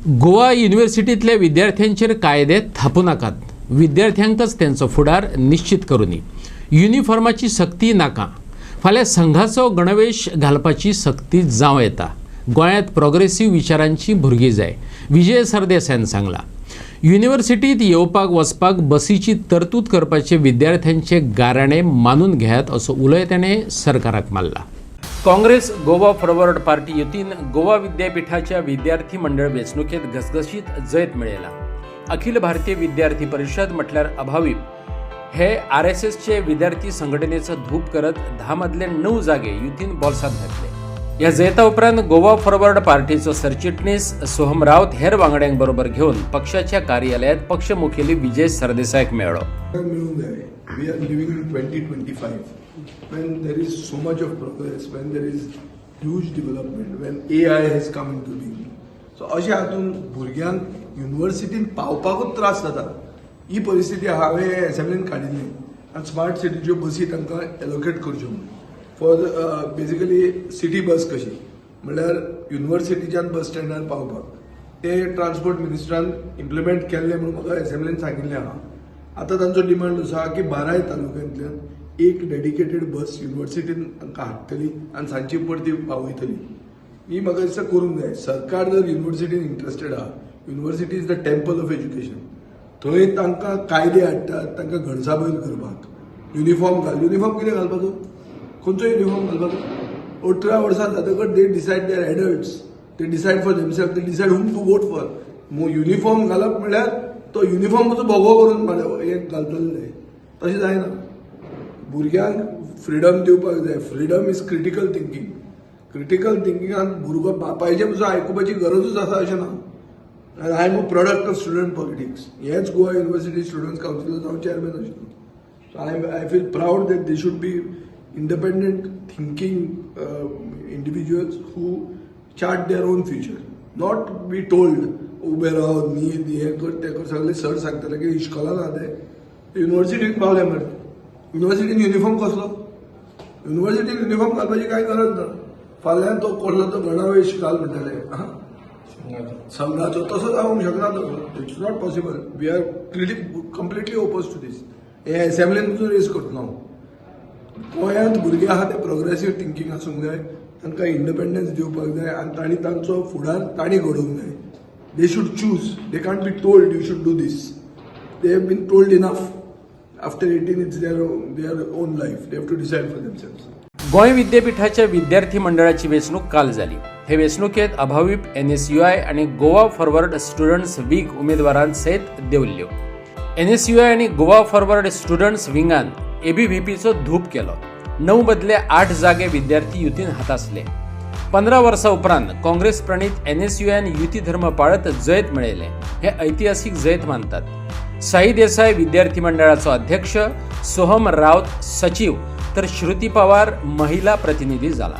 गोवा युनिव्हर्सिटीतल्या विद्यार्थ्यांचेर कायदे थापू नाकात. विद्यार्थ्यांकच त्यांचो फुडार निश्चित करूनी. युनिफॉर्माची सक्ती नाका. फाल्यां संघाचो गणवेश घालपाची सक्ती जावं येता. गोंयांत प्रोग्रेसिव्ह विचारांची भुरगीं जाय. विजय सरदेसायान सांगला. युनिव्हर्सिटीत येवपाक वचपाक बसीची तरतूद करपाचे विद्यार्थ्यांचे गाराणे मानून घेयात असो उलय ताणें सरकाराक मारला. काँग्रेस गोवा फॉरवर्ड पार्टी युतीन गोवा विद्यापीठाच्या विद्यार्थी मंडळ वेंचणुकेत घसघशीत जैत मेळयला. अखिल भारतीय विद्यार्थी परिषद म्हटल्यार अभावी हे RSSचे विद्यार्थी संघटनेचो धूप करत 10 मधले 9 जागे युतीन बॉल्सांत घातले. ह्या जैता उपरांत गोवा फॉरवर्ड पार्टीचो सरचिटणीस सोहम रावत हेर वांगड्यांक बरोबर घेवन पक्षाच्या कार्यालयात पक्ष मुखेली विजय सरदेसायाक मेळ्ळो. We are living in 2025 when there is so much of progress, when there is huge development, when AI has come into being. So अशा हातून भुरग्यांक युनिव्हर्सिटीन पावपाकूच त्रास जाता. ही परिस्थिती हांवें असेंब्लीन काडिल्ली आनी स्मार्ट सिटीच्यो बसी तांकां एलोकेट करच्यो फॉर बेसिकली सिटी बस कशी म्हणल्यार युनिव्हर्सिटीच्यान बस स्टँडार पावपाक ते ट्रान्सपोर्ट मिनिस्टरान इम्प्लिमेंट केल्ले म्हणून म्हाका असेंब्लीन सांगिल्लें आहा. आतां तांचो डिमांड असो आहा की 12 तालुक्यांतल्यान एक डेडिकेटेड बस युनिव्हर्सिटीन तांकां हाडटली आनी सांजची परती पावयतली. ही म्हाका दिसता करूंक जाय. सरकार जर युनिव्हर्सिटीन इंट्रस्टेड आहा, university is the temple of education. थंय तांकां कायदे हाडटात, तांकां घणसाबैल करपाक. युनिफॉर्म कितें घालपाचो? खंयचो युनिफॉर्म घालपाचो? 18 वर्सां जातकच they decide they're adults, they decide for themselves, they decide whom to vote for. Uniform घालप म्हणल्यार तो युनिफॉर्माचो भोगो करून एक घालतले जाय. तशें जायना. भुरग्यांक फ्रिडम दिवपाक जाय. Freedom is critical thinking. Critical थिंकिंगान भुरगो बापायचें पसून आयकुपाची गरजूच आसा अशें ना. I am a product of student politics. हेच गोवा युनिव्हर्सिटी स्टुडंट्स कावन्सिलाचो हांव चेअरमॅन आशिल्लो. So I feel proud that they should be independent thinking individuals who chart their own future, not be told उबे राव न्ही हे कर ते कर. सगळे सर सांगतले की इश्कोला ना ते युनिव्हर्सिटीत पावले मरे. युनिव्हर्सिटीन युनिफॉर्म कसलो? युनिव्हर्सिटीन युनिफॉर्म घालपाची कांय गरज ना. फाल्यां तो कोणलो तो गणावेश घाल म्हणटले संघाचो तसो जावंक शकना. तो it's not possible. We are completely oppose to this. हे असेंब्लीन रेज करतना हांव. गोंयांत भुरगे आहा ते प्रोग्रेसिव्ह थिंकींग आसूंक जाय. तांकां इंडिपेंडन्स दिवपाक जाय आनी तांणी तांचो फुडार तांणी घडोवंक जाय. They should choose. They can't be told you should do this. They have been told enough. After 18 it's their own life. They have to decide for themselves. Goa विद्यापीठाच्या विद्यार्थी मंडळाची वेंचणूक काल जाली. हे वेंचणुकेत अभावीप NSUI आणि गोवा फॉरवर्ड स्टुडंट्स वीग उमेदवारांत सयत देंवल्ल्यो. NSUI आणि गोवा फॉरवर्ड स्टुडंट्स विंगान ABVPचो धूप केलो. 9 बदले 8 जागे विद्यार्थी युतीन हातासले. 15 वर्सां उपरांत काँग्रेस प्रणीत NSUIन युती धर्म पाळत जैत मेळयले. हे ऐतिहासीक जैत मानतात. साई देसाय विद्यार्थी मंडळाचो अध्यक्ष, सोहम रावत सचिव तर श्रुती पवार महिला प्रतिनिधी जाला.